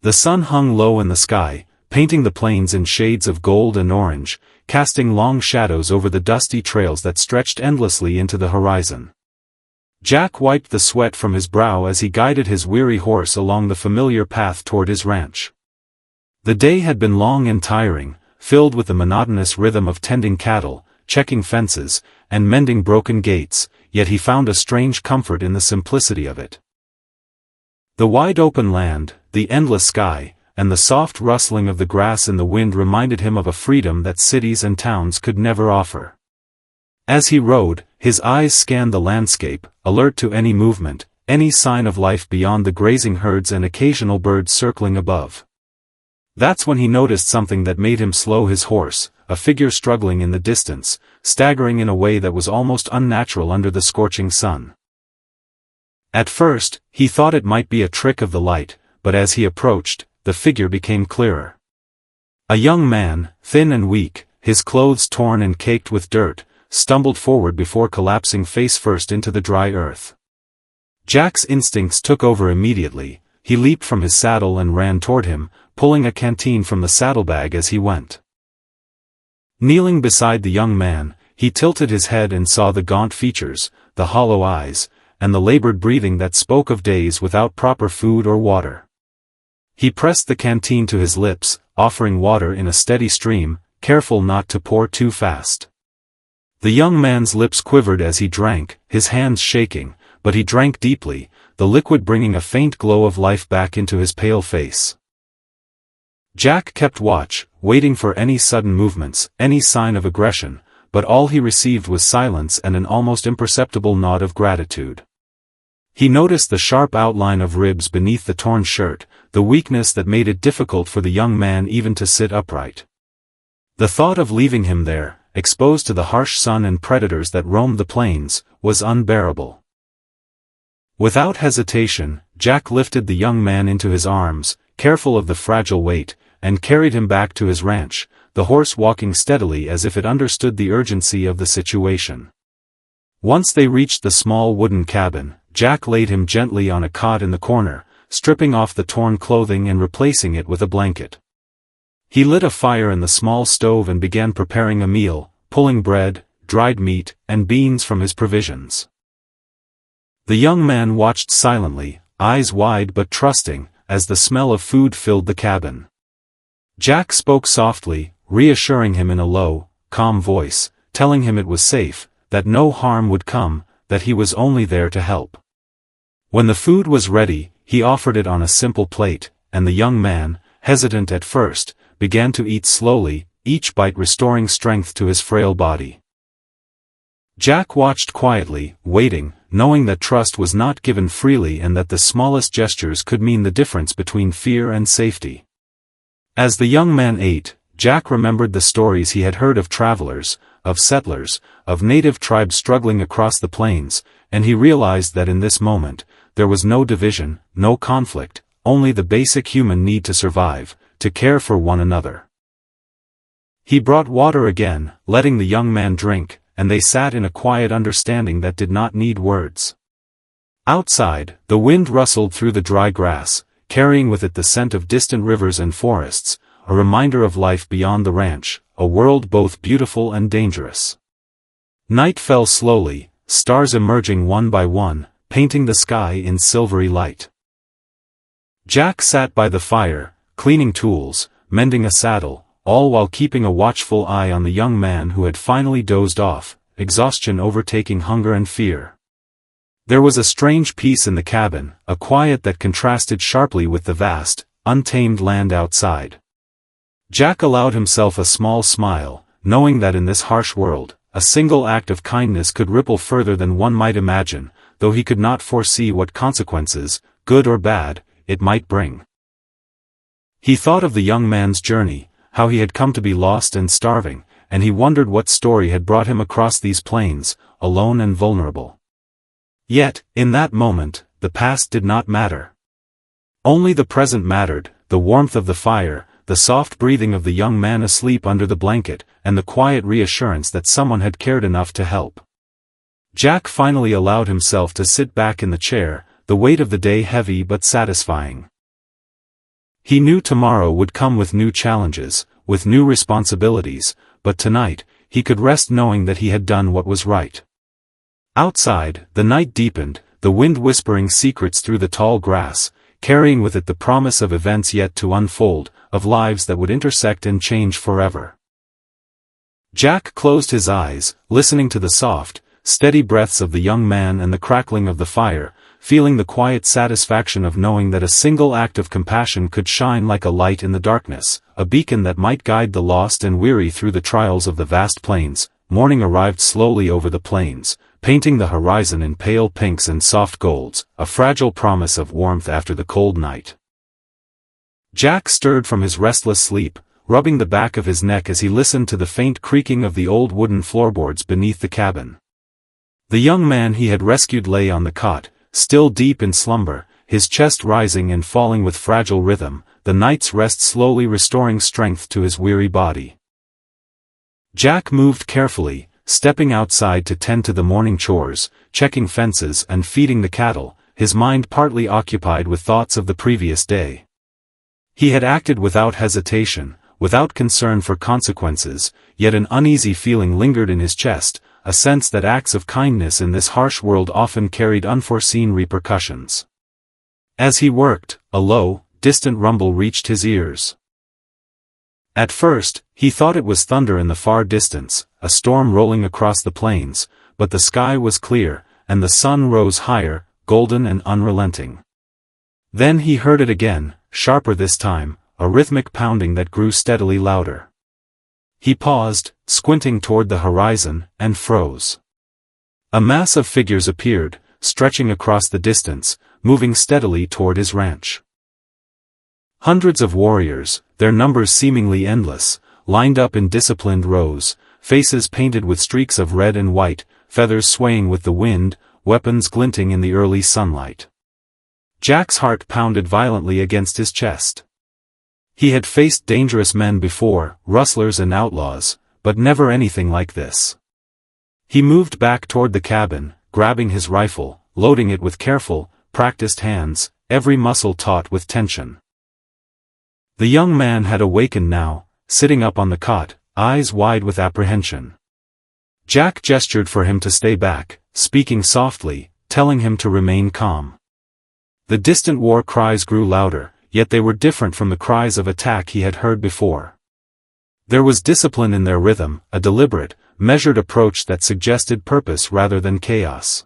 The sun hung low in the sky, painting the plains in shades of gold and orange, casting long shadows over the dusty trails that stretched endlessly into the horizon. Jack wiped the sweat from his brow as he guided his weary horse along the familiar path toward his ranch. The day had been long and tiring, filled with the monotonous rhythm of tending cattle, checking fences, and mending broken gates, yet he found a strange comfort in the simplicity of it. The wide open land, the endless sky, and the soft rustling of the grass in the wind reminded him of a freedom that cities and towns could never offer. As he rode, his eyes scanned the landscape, alert to any movement, any sign of life beyond the grazing herds and occasional birds circling above. That's when he noticed something that made him slow his horse, a figure struggling in the distance, staggering in a way that was almost unnatural under the scorching sun. At first, he thought it might be a trick of the light, but as he approached, the figure became clearer. A young man, thin and weak, his clothes torn and caked with dirt, stumbled forward before collapsing face first into the dry earth. Jack's instincts took over immediately. He leaped from his saddle and ran toward him, pulling a canteen from the saddlebag as he went. Kneeling beside the young man, he tilted his head and saw the gaunt features, the hollow eyes, and the labored breathing that spoke of days without proper food or water. He pressed the canteen to his lips, offering water in a steady stream, careful not to pour too fast. The young man's lips quivered as he drank, his hands shaking, but he drank deeply, the liquid bringing a faint glow of life back into his pale face. Jack kept watch, waiting for any sudden movements, any sign of aggression, but all he received was silence and an almost imperceptible nod of gratitude. He noticed the sharp outline of ribs beneath the torn shirt, the weakness that made it difficult for the young man even to sit upright. The thought of leaving him there, exposed to the harsh sun and predators that roamed the plains, was unbearable. Without hesitation, Jack lifted the young man into his arms, careful of the fragile weight, and carried him back to his ranch, the horse walking steadily as if it understood the urgency of the situation. Once they reached the small wooden cabin, Jack laid him gently on a cot in the corner, stripping off the torn clothing and replacing it with a blanket. He lit a fire in the small stove and began preparing a meal, pulling bread, dried meat, and beans from his provisions. The young man watched silently, eyes wide but trusting, as the smell of food filled the cabin. Jack spoke softly, reassuring him in a low, calm voice, telling him it was safe, that no harm would come, that he was only there to help. When the food was ready, he offered it on a simple plate, and the young man, hesitant at first, began to eat slowly, each bite restoring strength to his frail body. Jack watched quietly, waiting, knowing that trust was not given freely and that the smallest gestures could mean the difference between fear and safety. As the young man ate, Jack remembered the stories he had heard of travelers, of settlers, of native tribes struggling across the plains, and he realized that in this moment, there was no division, no conflict, only the basic human need to survive, to care for one another. He brought water again, letting the young man drink, and they sat in a quiet understanding that did not need words. Outside, the wind rustled through the dry grass, carrying with it the scent of distant rivers and forests, a reminder of life beyond the ranch, a world both beautiful and dangerous. Night fell slowly, stars emerging one by one, painting the sky in silvery light. Jack sat by the fire, cleaning tools, mending a saddle, all while keeping a watchful eye on the young man who had finally dozed off, exhaustion overtaking hunger and fear. There was a strange peace in the cabin, a quiet that contrasted sharply with the vast, untamed land outside. Jack allowed himself a small smile, knowing that in this harsh world, a single act of kindness could ripple further than one might imagine, though he could not foresee what consequences, good or bad, it might bring. He thought of the young man's journey, how he had come to be lost and starving, and he wondered what story had brought him across these plains, alone and vulnerable. Yet, in that moment, the past did not matter. Only the present mattered, the warmth of the fire, the soft breathing of the young man asleep under the blanket, and the quiet reassurance that someone had cared enough to help. Jack finally allowed himself to sit back in the chair, the weight of the day heavy but satisfying. He knew tomorrow would come with new challenges, with new responsibilities, but tonight, he could rest knowing that he had done what was right. Outside, the night deepened, the wind whispering secrets through the tall grass, carrying with it the promise of events yet to unfold, of lives that would intersect and change forever. Jack closed his eyes, listening to the soft, steady breaths of the young man and the crackling of the fire, feeling the quiet satisfaction of knowing that a single act of compassion could shine like a light in the darkness, a beacon that might guide the lost and weary through the trials of the vast plains. Morning arrived slowly over the plains, painting the horizon in pale pinks and soft golds, a fragile promise of warmth after the cold night. Jack stirred from his restless sleep, rubbing the back of his neck as he listened to the faint creaking of the old wooden floorboards beneath the cabin. The young man he had rescued lay on the cot, still deep in slumber, his chest rising and falling with fragile rhythm, the night's rest slowly restoring strength to his weary body. Jack moved carefully, stepping outside to tend to the morning chores, checking fences and feeding the cattle, his mind partly occupied with thoughts of the previous day. He had acted without hesitation, without concern for consequences, yet an uneasy feeling lingered in his chest, a sense that acts of kindness in this harsh world often carried unforeseen repercussions. As he worked, a low, distant rumble reached his ears. At first, he thought it was thunder in the far distance, a storm rolling across the plains, but the sky was clear, and the sun rose higher, golden and unrelenting. Then he heard it again, sharper this time, a rhythmic pounding that grew steadily louder. He paused, squinting toward the horizon, and froze. A mass of figures appeared, stretching across the distance, moving steadily toward his ranch. Hundreds of warriors, their numbers seemingly endless, lined up in disciplined rows, faces painted with streaks of red and white, feathers swaying with the wind, weapons glinting in the early sunlight. Jack's heart pounded violently against his chest. He had faced dangerous men before, rustlers and outlaws, but never anything like this. He moved back toward the cabin, grabbing his rifle, loading it with careful, practiced hands, every muscle taut with tension. The young man had awakened now, sitting up on the cot, eyes wide with apprehension. Jack gestured for him to stay back, speaking softly, telling him to remain calm. The distant war cries grew louder, yet they were different from the cries of attack he had heard before. There was discipline in their rhythm, a deliberate, measured approach that suggested purpose rather than chaos.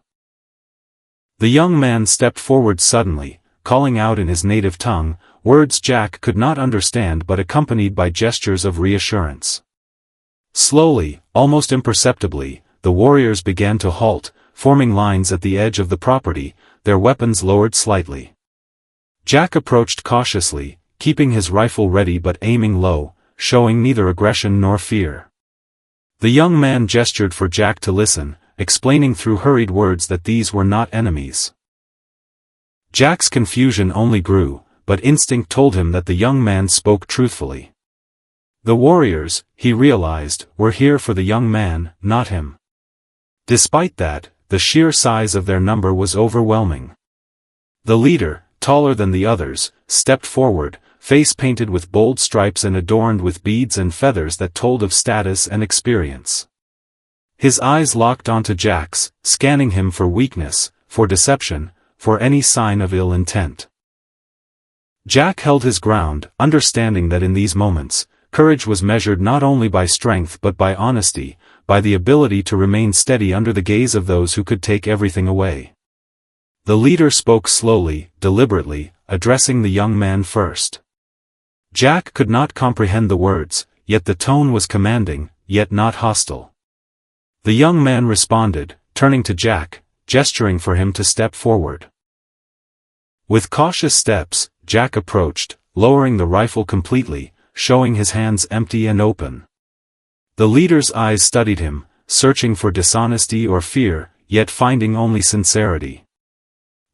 The young man stepped forward suddenly, calling out in his native tongue, words Jack could not understand but accompanied by gestures of reassurance. Slowly, almost imperceptibly, the warriors began to halt, forming lines at the edge of the property, their weapons lowered slightly. Jack approached cautiously, keeping his rifle ready but aiming low, showing neither aggression nor fear. The young man gestured for Jack to listen, explaining through hurried words that these were not enemies. Jack's confusion only grew, but instinct told him that the young man spoke truthfully. The warriors, he realized, were here for the young man, not him. Despite that, the sheer size of their number was overwhelming. The leader, taller than the others, stepped forward, face painted with bold stripes and adorned with beads and feathers that told of status and experience. His eyes locked onto Jack's, scanning him for weakness, for deception, for any sign of ill intent. Jack held his ground, understanding that in these moments, courage was measured not only by strength but by honesty, by the ability to remain steady under the gaze of those who could take everything away. The leader spoke slowly, deliberately, addressing the young man first. Jack could not comprehend the words, yet the tone was commanding, yet not hostile. The young man responded, turning to Jack, gesturing for him to step forward. With cautious steps, Jack approached, lowering the rifle completely, showing his hands empty and open. The leader's eyes studied him, searching for dishonesty or fear, yet finding only sincerity.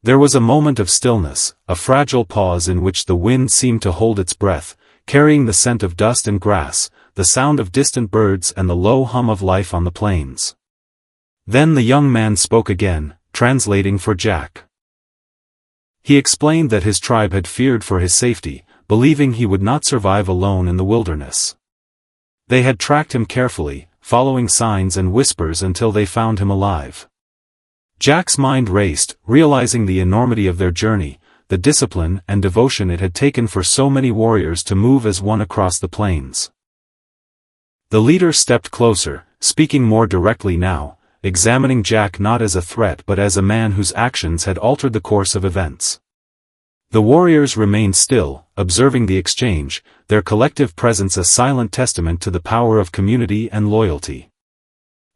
There was a moment of stillness, a fragile pause in which the wind seemed to hold its breath, carrying the scent of dust and grass, the sound of distant birds and the low hum of life on the plains. Then the young man spoke again, translating for Jack. He explained that his tribe had feared for his safety, believing he would not survive alone in the wilderness. They had tracked him carefully, following signs and whispers until they found him alive. Jack's mind raced, realizing the enormity of their journey, the discipline and devotion it had taken for so many warriors to move as one across the plains. The leader stepped closer, speaking more directly now, examining Jack not as a threat but as a man whose actions had altered the course of events. The warriors remained still, observing the exchange, their collective presence a silent testament to the power of community and loyalty.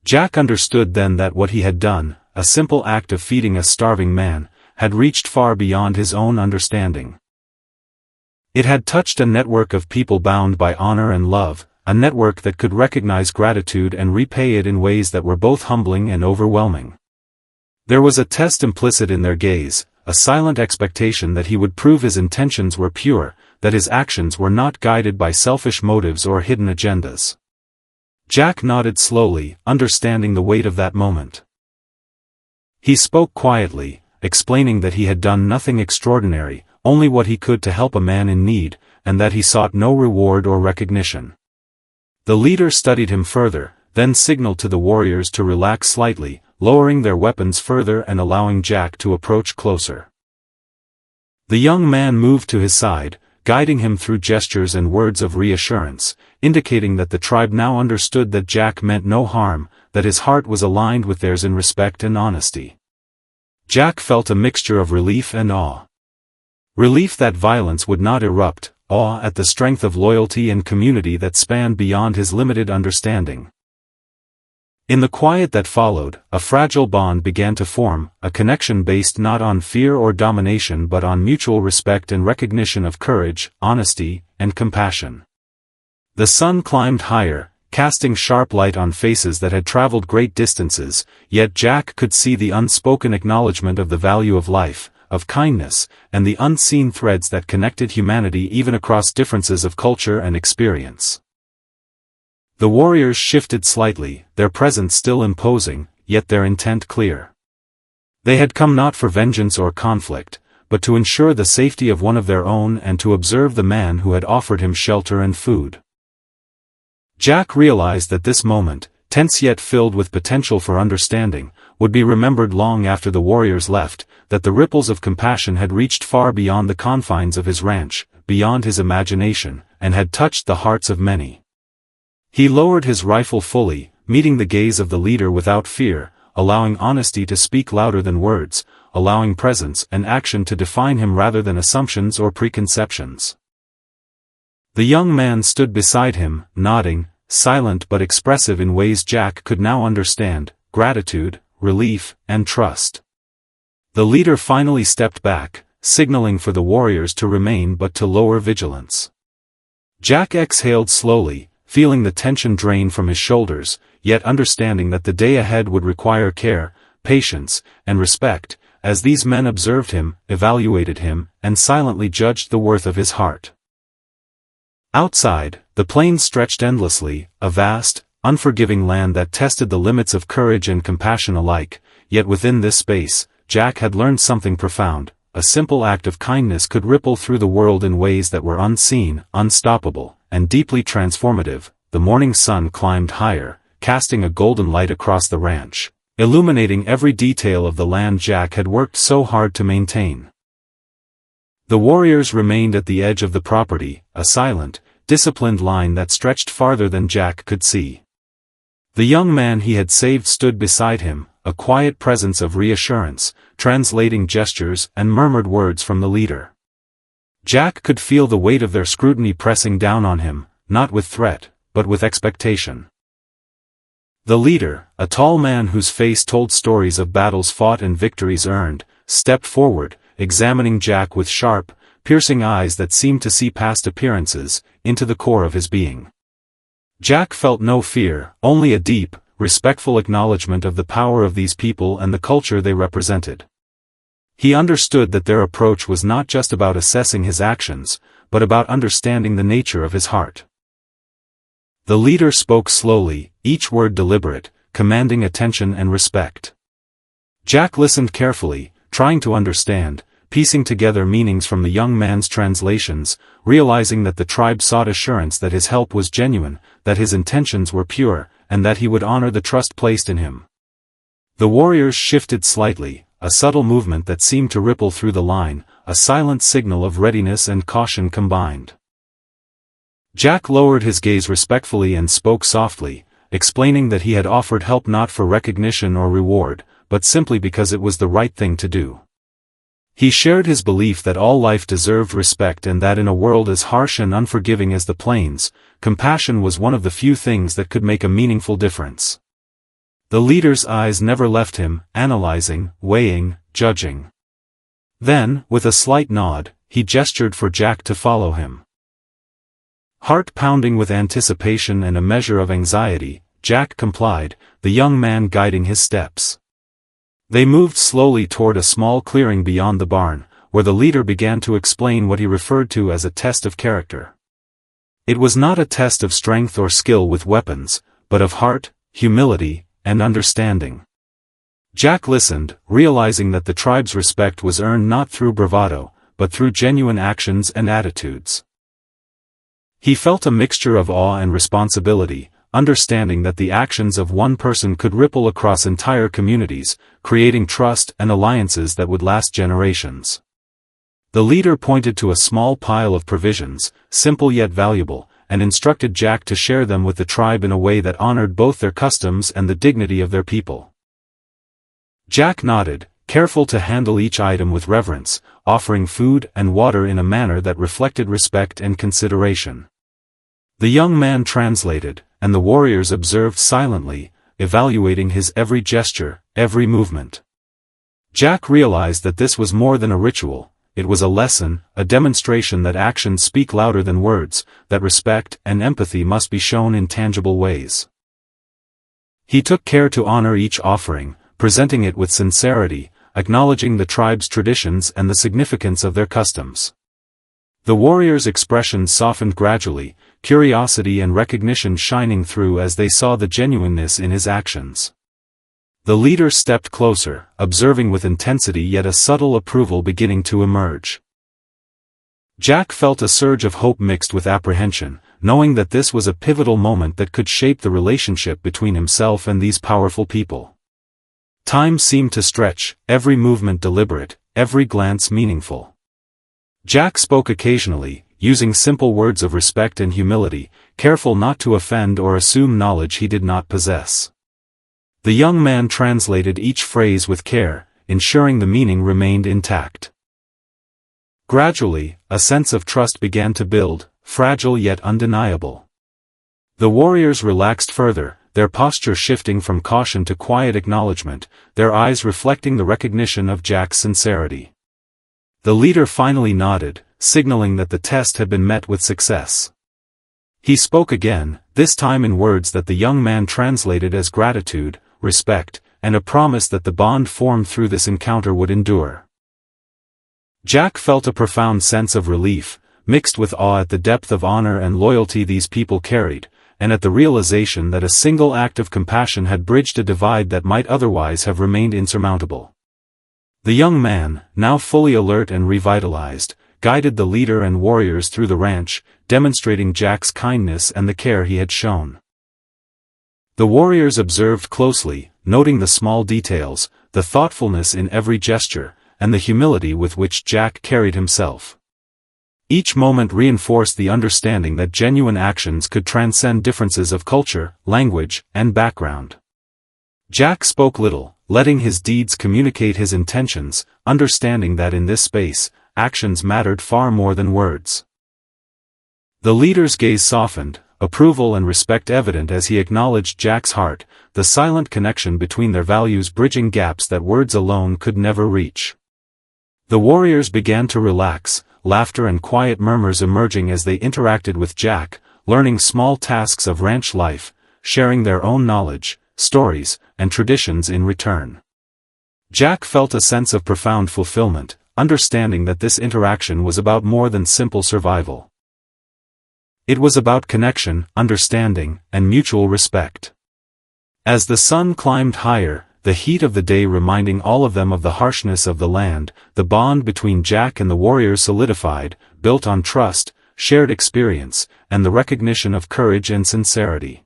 Jack understood then that what he had done, a simple act of feeding a starving man, had reached far beyond his own understanding. It had touched a network of people bound by honor and love, a network that could recognize gratitude and repay it in ways that were both humbling and overwhelming. There was a test implicit in their gaze, a silent expectation that he would prove his intentions were pure, that his actions were not guided by selfish motives or hidden agendas. Jack nodded slowly, understanding the weight of that moment. He spoke quietly, explaining that he had done nothing extraordinary, only what he could to help a man in need, and that he sought no reward or recognition. The leader studied him further, then signaled to the warriors to relax slightly, lowering their weapons further and allowing Jack to approach closer. The young man moved to his side, guiding him through gestures and words of reassurance, indicating that the tribe now understood that Jack meant no harm, that his heart was aligned with theirs in respect and honesty. Jack felt a mixture of relief and awe. Relief that violence would not erupt, awe at the strength of loyalty and community that spanned beyond his limited understanding. In the quiet that followed, a fragile bond began to form, a connection based not on fear or domination but on mutual respect and recognition of courage, honesty, and compassion. The sun climbed higher, casting sharp light on faces that had traveled great distances, yet Jack could see the unspoken acknowledgement of the value of life, of kindness, and the unseen threads that connected humanity even across differences of culture and experience. The warriors shifted slightly, their presence still imposing, yet their intent clear. They had come not for vengeance or conflict, but to ensure the safety of one of their own and to observe the man who had offered him shelter and food. Jack realized that this moment, tense yet filled with potential for understanding, would be remembered long after the warriors left, that the ripples of compassion had reached far beyond the confines of his ranch, beyond his imagination, and had touched the hearts of many. He lowered his rifle fully, meeting the gaze of the leader without fear, allowing honesty to speak louder than words, allowing presence and action to define him rather than assumptions or preconceptions. The young man stood beside him, nodding, silent but expressive in ways Jack could now understand, gratitude, relief, and trust. The leader finally stepped back, signaling for the warriors to remain but to lower vigilance. Jack exhaled slowly, feeling the tension drain from his shoulders, yet understanding that the day ahead would require care, patience, and respect, as these men observed him, evaluated him, and silently judged the worth of his heart. Outside, the plains stretched endlessly, a vast, unforgiving land that tested the limits of courage and compassion alike, yet within this space, Jack had learned something profound. A simple act of kindness could ripple through the world in ways that were unseen, unstoppable, and deeply transformative. The morning sun climbed higher, casting a golden light across the ranch, illuminating every detail of the land Jack had worked so hard to maintain. The warriors remained at the edge of the property, a silent, disciplined line that stretched farther than Jack could see. The young man he had saved stood beside him, a quiet presence of reassurance, translating gestures and murmured words from the leader. Jack could feel the weight of their scrutiny pressing down on him, not with threat, but with expectation. The leader, a tall man whose face told stories of battles fought and victories earned, stepped forward, examining Jack with sharp, piercing eyes that seemed to see past appearances, into the core of his being. Jack felt no fear, only a deep, respectful acknowledgement of the power of these people and the culture they represented. He understood that their approach was not just about assessing his actions, but about understanding the nature of his heart. The leader spoke slowly, each word deliberate, commanding attention and respect. Jack listened carefully, trying to understand, piecing together meanings from the young man's translations, realizing that the tribe sought assurance that his help was genuine, that his intentions were pure, and that he would honor the trust placed in him. The warriors shifted slightly, a subtle movement that seemed to ripple through the line, a silent signal of readiness and caution combined. Jack lowered his gaze respectfully and spoke softly, explaining that he had offered help not for recognition or reward, but simply because it was the right thing to do. He shared his belief that all life deserved respect and that in a world as harsh and unforgiving as the plains, compassion was one of the few things that could make a meaningful difference. The leader's eyes never left him, analyzing, weighing, judging. Then, with a slight nod, he gestured for Jack to follow him. Heart pounding with anticipation and a measure of anxiety, Jack complied, the young man guiding his steps. They moved slowly toward a small clearing beyond the barn, where the leader began to explain what he referred to as a test of character. It was not a test of strength or skill with weapons, but of heart, humility, and understanding. Jack listened, realizing that the tribe's respect was earned not through bravado, but through genuine actions and attitudes. He felt a mixture of awe and responsibility, understanding that the actions of one person could ripple across entire communities, creating trust and alliances that would last generations. The leader pointed to a small pile of provisions, simple yet valuable, and instructed Jack to share them with the tribe in a way that honored both their customs and the dignity of their people. Jack nodded, careful to handle each item with reverence, offering food and water in a manner that reflected respect and consideration. The young man translated, and the warriors observed silently, evaluating his every gesture, every movement. Jack realized that this was more than a ritual, it was a lesson, a demonstration that actions speak louder than words, that respect and empathy must be shown in tangible ways. He took care to honor each offering, presenting it with sincerity, acknowledging the tribe's traditions and the significance of their customs. The warriors' expressions softened gradually, curiosity and recognition shining through as they saw the genuineness in his actions. The leader stepped closer, observing with intensity yet a subtle approval beginning to emerge. Jack felt a surge of hope mixed with apprehension, knowing that this was a pivotal moment that could shape the relationship between himself and these powerful people. Time seemed to stretch, every movement deliberate, every glance meaningful. Jack spoke occasionally, using simple words of respect and humility, careful not to offend or assume knowledge he did not possess. The young man translated each phrase with care, ensuring the meaning remained intact. Gradually, a sense of trust began to build, fragile yet undeniable. The warriors relaxed further, their posture shifting from caution to quiet acknowledgement, their eyes reflecting the recognition of Jack's sincerity. The leader finally nodded, signaling that the test had been met with success. He spoke again, this time in words that the young man translated as gratitude, respect, and a promise that the bond formed through this encounter would endure. Jack felt a profound sense of relief, mixed with awe at the depth of honor and loyalty these people carried, and at the realization that a single act of compassion had bridged a divide that might otherwise have remained insurmountable. The young man, now fully alert and revitalized, guided the leader and warriors through the ranch, demonstrating Jack's kindness and the care he had shown. The warriors observed closely, noting the small details, the thoughtfulness in every gesture, and the humility with which Jack carried himself. Each moment reinforced the understanding that genuine actions could transcend differences of culture, language, and background. Jack spoke little, letting his deeds communicate his intentions, understanding that in this space, actions mattered far more than words. The leader's gaze softened, approval and respect evident as he acknowledged Jack's heart, the silent connection between their values bridging gaps that words alone could never reach. The warriors began to relax, laughter and quiet murmurs emerging as they interacted with Jack, learning small tasks of ranch life, sharing their own knowledge, stories, and traditions in return. Jack felt a sense of profound fulfillment, understanding that this interaction was about more than simple survival. It was about connection, understanding, and mutual respect. As the sun climbed higher, the heat of the day reminding all of them of the harshness of the land. The bond between Jack and the warriors solidified, built on trust, shared experience, and the recognition of courage and sincerity.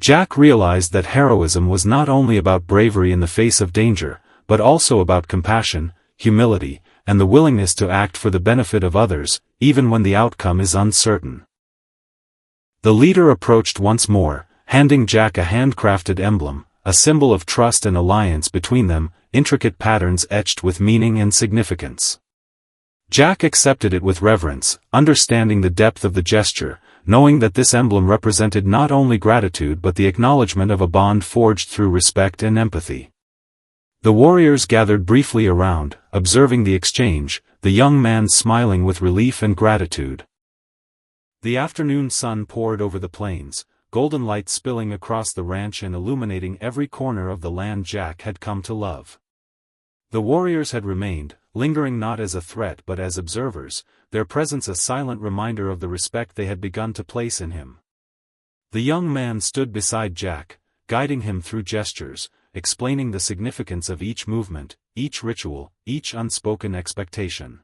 Jack realized that heroism was not only about bravery in the face of danger, but also about compassion, humility, and the willingness to act for the benefit of others, even when the outcome is uncertain. The leader approached once more, handing Jack a handcrafted emblem, a symbol of trust and alliance between them, intricate patterns etched with meaning and significance. Jack accepted it with reverence, understanding the depth of the gesture, knowing that this emblem represented not only gratitude but the acknowledgement of a bond forged through respect and empathy. The warriors gathered briefly around, observing the exchange, the young man smiling with relief and gratitude. The afternoon sun poured over the plains, golden light spilling across the ranch and illuminating every corner of the land Jack had come to love. The warriors had remained, lingering not as a threat but as observers, their presence a silent reminder of the respect they had begun to place in him. The young man stood beside Jack, guiding him through gestures, explaining the significance of each movement, each ritual, each unspoken expectation.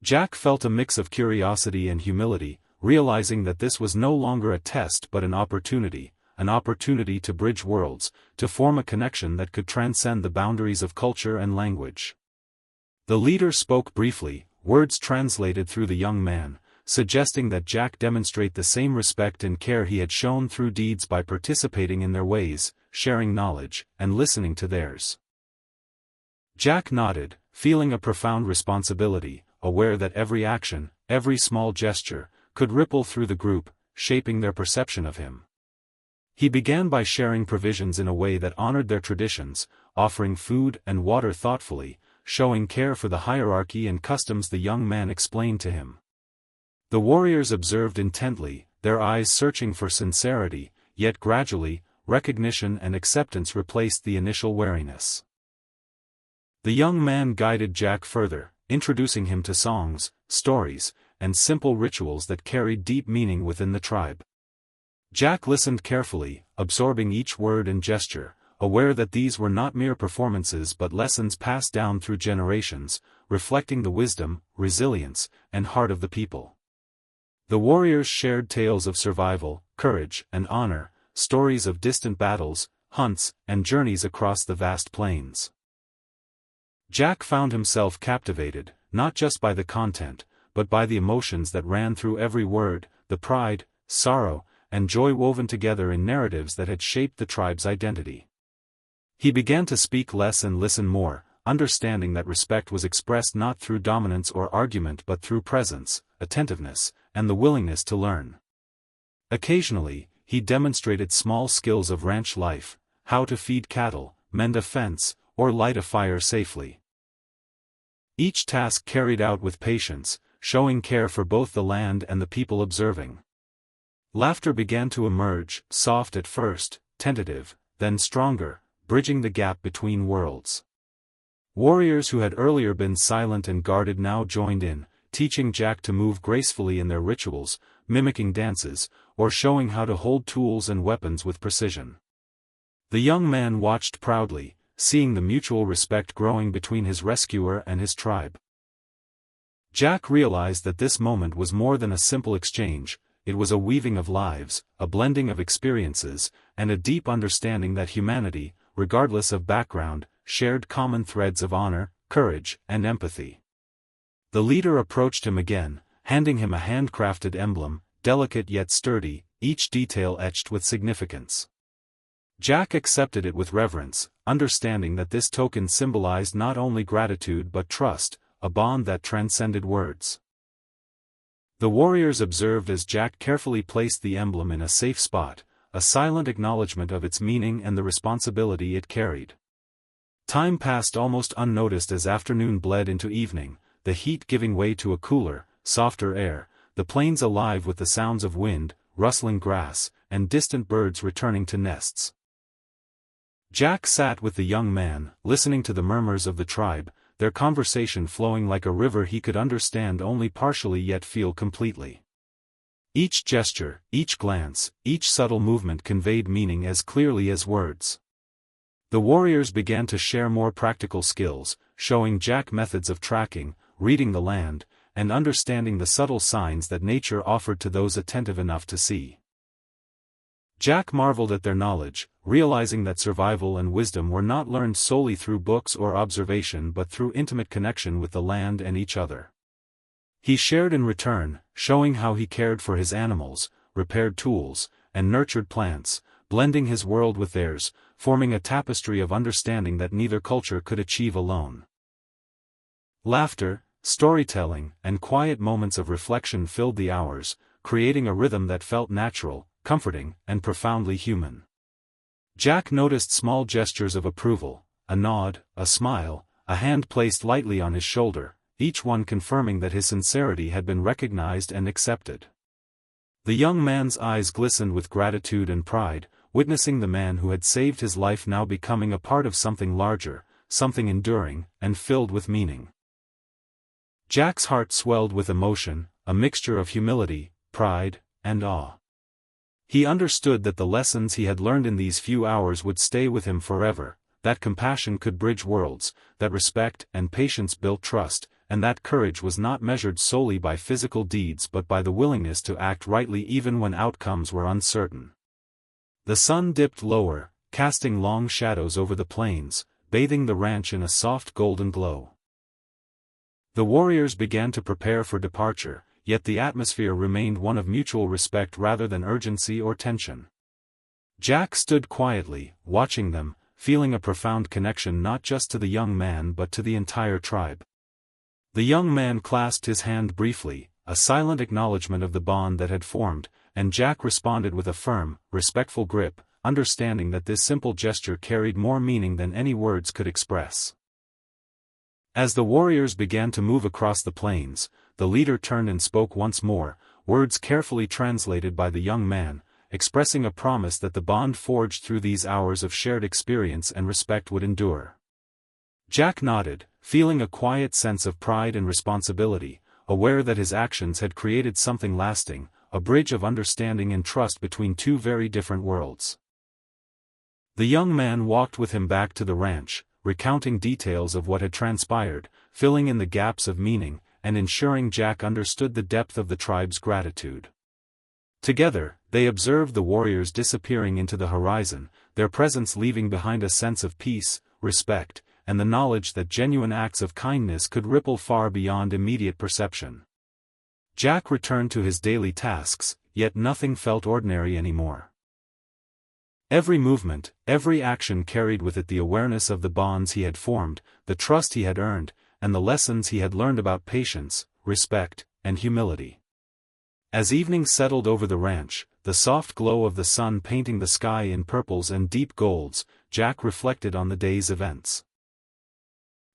Jack felt a mix of curiosity and humility, realizing that this was no longer a test but an opportunity to bridge worlds, to form a connection that could transcend the boundaries of culture and language. The leader spoke briefly, words translated through the young man, suggesting that Jack demonstrate the same respect and care he had shown through deeds by participating in their ways, sharing knowledge, and listening to theirs. Jack nodded, feeling a profound responsibility, aware that every action, every small gesture, could ripple through the group, shaping their perception of him. He began by sharing provisions in a way that honored their traditions, offering food and water thoughtfully, showing care for the hierarchy and customs the young man explained to him. The warriors observed intently, their eyes searching for sincerity, yet gradually, recognition and acceptance replaced the initial wariness. The young man guided Jack further, introducing him to songs, stories, and simple rituals that carried deep meaning within the tribe. Jack listened carefully, absorbing each word and gesture, aware that these were not mere performances but lessons passed down through generations, reflecting the wisdom, resilience, and heart of the people. The warriors shared tales of survival, courage, and honor, stories of distant battles, hunts, and journeys across the vast plains. Jack found himself captivated, not just by the content, but by the emotions that ran through every word, the pride, sorrow, and joy woven together in narratives that had shaped the tribe's identity. He began to speak less and listen more, understanding that respect was expressed not through dominance or argument but through presence, attentiveness, and the willingness to learn. Occasionally, he demonstrated small skills of ranch life, how to feed cattle, mend a fence, or light a fire safely. Each task carried out with patience, showing care for both the land and the people observing. Laughter began to emerge, soft at first, tentative, then stronger, bridging the gap between worlds. Warriors who had earlier been silent and guarded now joined in, teaching Jack to move gracefully in their rituals, mimicking dances, or showing how to hold tools and weapons with precision. The young man watched proudly, seeing the mutual respect growing between his rescuer and his tribe. Jack realized that this moment was more than a simple exchange, it was a weaving of lives, a blending of experiences, and a deep understanding that humanity, regardless of background, shared common threads of honor, courage, and empathy. The leader approached him again, handing him a handcrafted emblem, delicate yet sturdy, each detail etched with significance. Jack accepted it with reverence, understanding that this token symbolized not only gratitude but trust, a bond that transcended words. The warriors observed as Jack carefully placed the emblem in a safe spot, a silent acknowledgement of its meaning and the responsibility it carried. Time passed almost unnoticed as afternoon bled into evening, the heat giving way to a cooler, softer air, the plains alive with the sounds of wind, rustling grass, and distant birds returning to nests. Jack sat with the young man, listening to the murmurs of the tribe, their conversation flowing like a river he could understand only partially yet feel completely. Each gesture, each glance, each subtle movement conveyed meaning as clearly as words. The warriors began to share more practical skills, showing Jack methods of tracking, reading the land, and understanding the subtle signs that nature offered to those attentive enough to see. Jack marveled at their knowledge, realizing that survival and wisdom were not learned solely through books or observation but through intimate connection with the land and each other. He shared in return, showing how he cared for his animals, repaired tools, and nurtured plants, blending his world with theirs, forming a tapestry of understanding that neither culture could achieve alone. Laughter, storytelling, and quiet moments of reflection filled the hours, creating a rhythm that felt natural, comforting, and profoundly human. Jack noticed small gestures of approval, a nod, a smile, a hand placed lightly on his shoulder, each one confirming that his sincerity had been recognized and accepted. The young man's eyes glistened with gratitude and pride, witnessing the man who had saved his life now becoming a part of something larger, something enduring, and filled with meaning. Jack's heart swelled with emotion, a mixture of humility, pride, and awe. He understood that the lessons he had learned in these few hours would stay with him forever, that compassion could bridge worlds, that respect and patience built trust, and that courage was not measured solely by physical deeds but by the willingness to act rightly even when outcomes were uncertain. The sun dipped lower, casting long shadows over the plains, bathing the ranch in a soft golden glow. The warriors began to prepare for departure, yet the atmosphere remained one of mutual respect rather than urgency or tension. Jack stood quietly, watching them, feeling a profound connection not just to the young man but to the entire tribe. The young man clasped his hand briefly, a silent acknowledgement of the bond that had formed, and Jack responded with a firm, respectful grip, understanding that this simple gesture carried more meaning than any words could express. As the warriors began to move across the plains, the leader turned and spoke once more, words carefully translated by the young man, expressing a promise that the bond forged through these hours of shared experience and respect would endure. Jack nodded, feeling a quiet sense of pride and responsibility, aware that his actions had created something lasting, a bridge of understanding and trust between two very different worlds. The young man walked with him back to the ranch, recounting details of what had transpired, filling in the gaps of meaning, and ensuring Jack understood the depth of the tribe's gratitude. Together, they observed the warriors disappearing into the horizon, their presence leaving behind a sense of peace, respect, and the knowledge that genuine acts of kindness could ripple far beyond immediate perception. Jack returned to his daily tasks, yet nothing felt ordinary anymore. Every movement, every action carried with it the awareness of the bonds he had formed, the trust he had earned, and the lessons he had learned about patience, respect, and humility. As evening settled over the ranch, the soft glow of the sun painting the sky in purples and deep golds, Jack reflected on the day's events.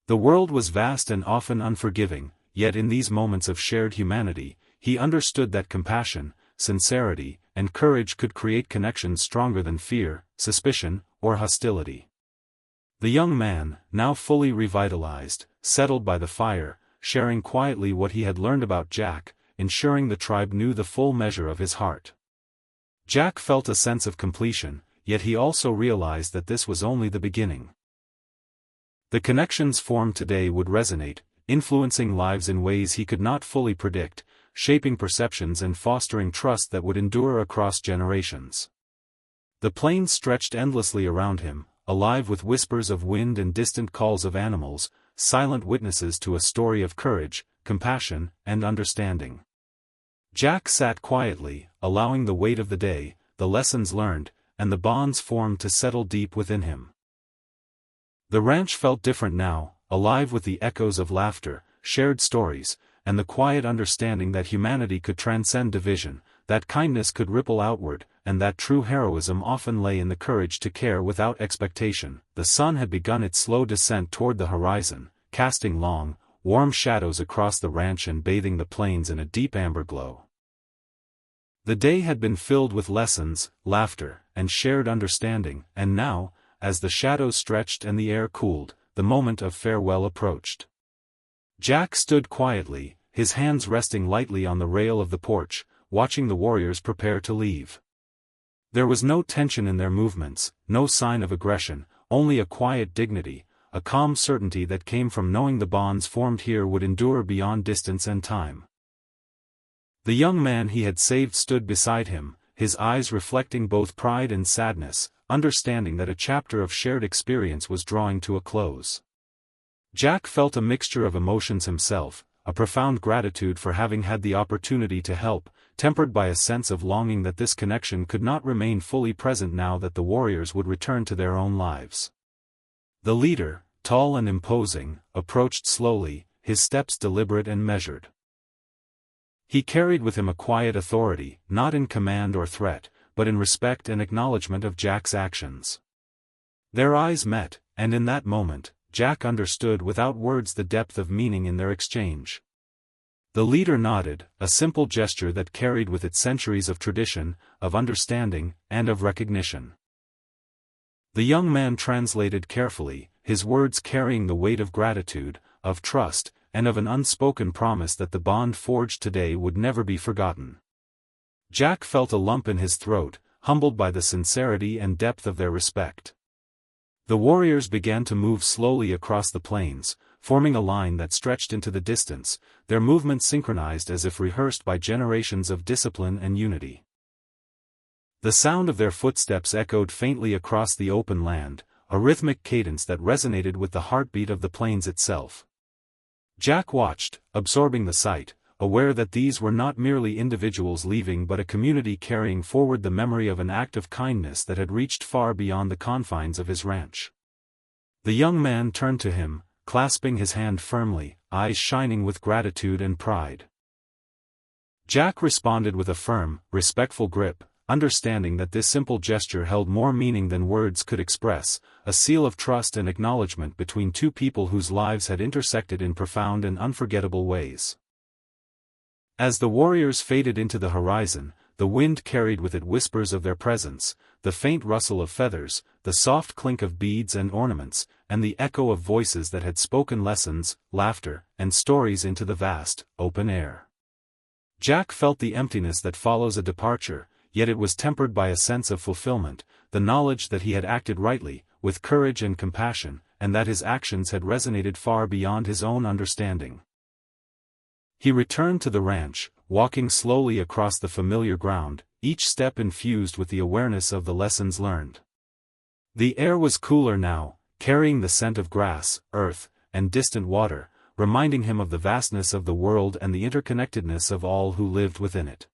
The world was vast and often unforgiving, yet in these moments of shared humanity, he understood that compassion, sincerity, and courage could create connections stronger than fear, suspicion, or hostility. The young man, now fully revitalized, settled by the fire, sharing quietly what he had learned about Jack, ensuring the tribe knew the full measure of his heart. Jack felt a sense of completion, yet he also realized that this was only the beginning. The connections formed today would resonate, influencing lives in ways he could not fully predict, shaping perceptions and fostering trust that would endure across generations. The plains stretched endlessly around him, alive with whispers of wind and distant calls of animals, silent witnesses to a story of courage, compassion, and understanding. Jack sat quietly, allowing the weight of the day, the lessons learned, and the bonds formed to settle deep within him. The ranch felt different now, alive with the echoes of laughter, shared stories, and the quiet understanding that humanity could transcend division, that kindness could ripple outward, and that true heroism often lay in the courage to care without expectation. The sun had begun its slow descent toward the horizon, casting long, warm shadows across the ranch and bathing the plains in a deep amber glow. The day had been filled with lessons, laughter, and shared understanding, and now, as the shadows stretched and the air cooled, the moment of farewell approached. Jack stood quietly, his hands resting lightly on the rail of the porch, watching the warriors prepare to leave. There was no tension in their movements, no sign of aggression, only a quiet dignity, a calm certainty that came from knowing the bonds formed here would endure beyond distance and time. The young man he had saved stood beside him, his eyes reflecting both pride and sadness, understanding that a chapter of shared experience was drawing to a close. Jack felt a mixture of emotions himself, a profound gratitude for having had the opportunity to help, tempered by a sense of longing that this connection could not remain fully present now that the warriors would return to their own lives. The leader, tall and imposing, approached slowly, his steps deliberate and measured. He carried with him a quiet authority, not in command or threat, but in respect and acknowledgement of Jack's actions. Their eyes met, and in that moment, Jack understood without words the depth of meaning in their exchange. The leader nodded, a simple gesture that carried with it centuries of tradition, of understanding, and of recognition. The young man translated carefully, his words carrying the weight of gratitude, of trust, and of an unspoken promise that the bond forged today would never be forgotten. Jack felt a lump in his throat, humbled by the sincerity and depth of their respect. The warriors began to move slowly across the plains, forming a line that stretched into the distance, their movements synchronized as if rehearsed by generations of discipline and unity. The sound of their footsteps echoed faintly across the open land, a rhythmic cadence that resonated with the heartbeat of the plains itself. Jack watched, absorbing the sight, aware that these were not merely individuals leaving but a community carrying forward the memory of an act of kindness that had reached far beyond the confines of his ranch. The young man turned to him, clasping his hand firmly, eyes shining with gratitude and pride. Jack responded with a firm, respectful grip, understanding that this simple gesture held more meaning than words could express, a seal of trust and acknowledgement between two people whose lives had intersected in profound and unforgettable ways. As the warriors faded into the horizon, the wind carried with it whispers of their presence, the faint rustle of feathers, the soft clink of beads and ornaments, and the echo of voices that had spoken lessons, laughter, and stories into the vast, open air. Jack felt the emptiness that follows a departure, yet it was tempered by a sense of fulfillment, the knowledge that he had acted rightly, with courage and compassion, and that his actions had resonated far beyond his own understanding. He returned to the ranch, walking slowly across the familiar ground, each step infused with the awareness of the lessons learned. The air was cooler now, carrying the scent of grass, earth, and distant water, reminding him of the vastness of the world and the interconnectedness of all who lived within it.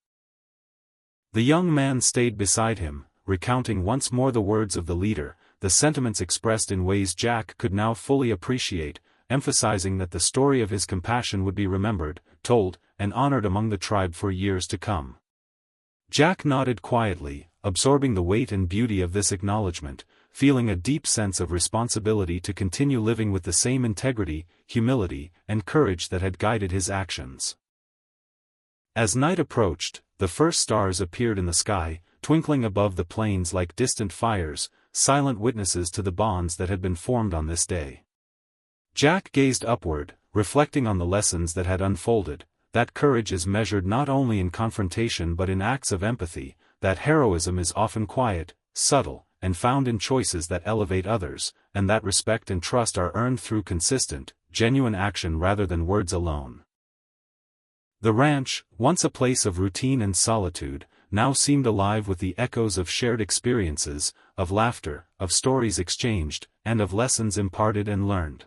The young man stayed beside him, recounting once more the words of the leader, the sentiments expressed in ways Jack could now fully appreciate, emphasizing that the story of his compassion would be remembered, told, and honored among the tribe for years to come. Jack nodded quietly, absorbing the weight and beauty of this acknowledgement, feeling a deep sense of responsibility to continue living with the same integrity, humility, and courage that had guided his actions. As night approached, the first stars appeared in the sky, twinkling above the plains like distant fires, silent witnesses to the bonds that had been formed on this day. Jack gazed upward, reflecting on the lessons that had unfolded, that courage is measured not only in confrontation but in acts of empathy, that heroism is often quiet, subtle, and found in choices that elevate others, and that respect and trust are earned through consistent, genuine action rather than words alone. The ranch, once a place of routine and solitude, now seemed alive with the echoes of shared experiences, of laughter, of stories exchanged, and of lessons imparted and learned.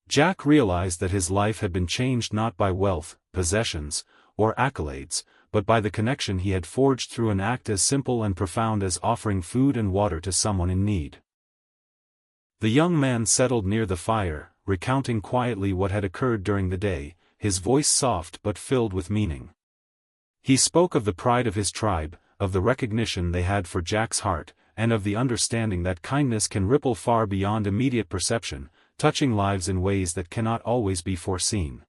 Jack realized that his life had been changed not by wealth, possessions, or accolades, but by the connection he had forged through an act as simple and profound as offering food and water to someone in need. The young man settled near the fire, recounting quietly what had occurred during the day, his voice soft but filled with meaning. He spoke of the pride of his tribe, of the recognition they had for Jack's heart, and of the understanding that kindness can ripple far beyond immediate perception, touching lives in ways that cannot always be foreseen.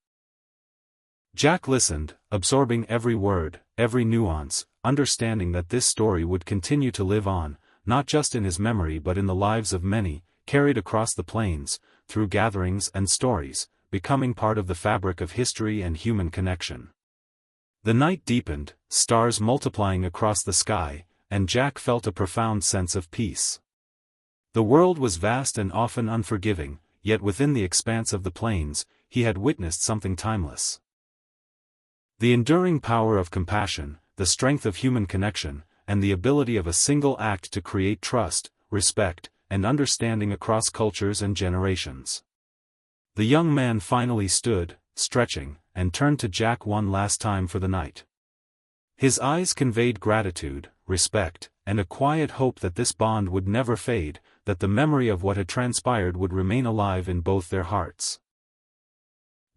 Jack listened, absorbing every word, every nuance, understanding that this story would continue to live on, not just in his memory but in the lives of many, carried across the plains, through gatherings and stories, becoming part of the fabric of history and human connection. The night deepened, stars multiplying across the sky, and Jack felt a profound sense of peace. The world was vast and often unforgiving, yet within the expanse of the plains, he had witnessed something timeless. The enduring power of compassion, the strength of human connection, and the ability of a single act to create trust, respect, and understanding across cultures and generations. The young man finally stood, stretching, and turned to Jack one last time for the night. His eyes conveyed gratitude, respect, and a quiet hope that this bond would never fade, that the memory of what had transpired would remain alive in both their hearts.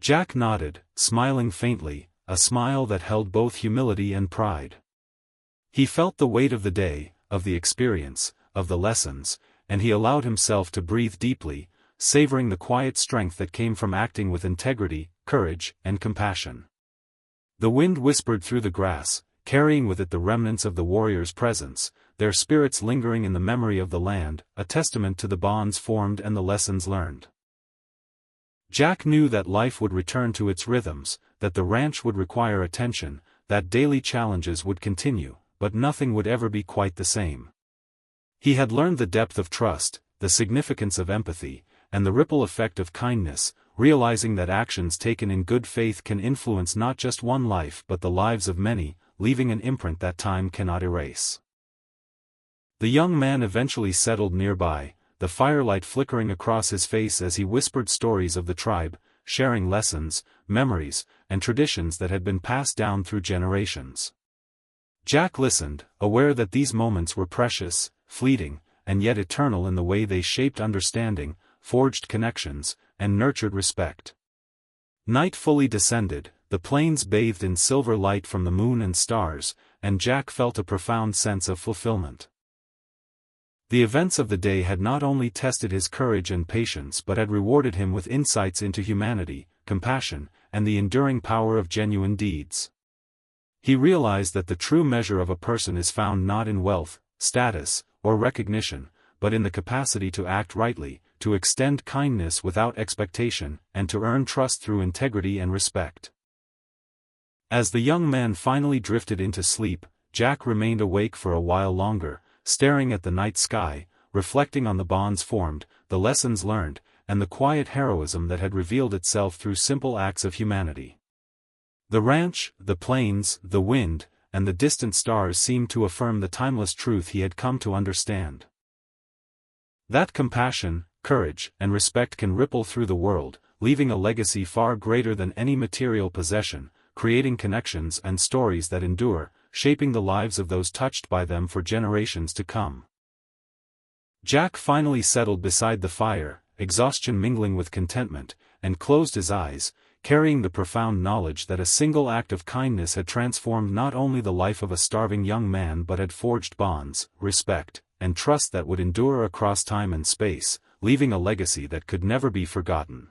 Jack nodded, smiling faintly, a smile that held both humility and pride. He felt the weight of the day, of the experience, of the lessons, and he allowed himself to breathe deeply, savoring the quiet strength that came from acting with integrity, courage, and compassion. The wind whispered through the grass, carrying with it the remnants of the warriors' presence, their spirits lingering in the memory of the land, a testament to the bonds formed and the lessons learned. Jack knew that life would return to its rhythms, that the ranch would require attention, that daily challenges would continue, but nothing would ever be quite the same. He had learned the depth of trust, the significance of empathy, and the ripple effect of kindness, realizing that actions taken in good faith can influence not just one life but the lives of many, leaving an imprint that time cannot erase. The young man eventually settled nearby, the firelight flickering across his face as he whispered stories of the tribe, sharing lessons, memories, and traditions that had been passed down through generations. Jack listened, aware that these moments were precious, fleeting, and yet eternal in the way they shaped understanding, forged connections, and nurtured respect. Night fully descended, the plains bathed in silver light from the moon and stars, and Jack felt a profound sense of fulfillment. The events of the day had not only tested his courage and patience but had rewarded him with insights into humanity, compassion, and the enduring power of genuine deeds. He realized that the true measure of a person is found not in wealth, status, or recognition, but in the capacity to act rightly, to extend kindness without expectation, and to earn trust through integrity and respect. As the young man finally drifted into sleep, Jack remained awake for a while longer, staring at the night sky, reflecting on the bonds formed, the lessons learned, and the quiet heroism that had revealed itself through simple acts of humanity. The ranch, the plains, the wind, and the distant stars seemed to affirm the timeless truth he had come to understand. That compassion, courage, and respect can ripple through the world, leaving a legacy far greater than any material possession, creating connections and stories that endure, shaping the lives of those touched by them for generations to come. Jack finally settled beside the fire, exhaustion mingling with contentment, and closed his eyes, carrying the profound knowledge that a single act of kindness had transformed not only the life of a starving young man but had forged bonds, respect, and trust that would endure across time and space, leaving a legacy that could never be forgotten.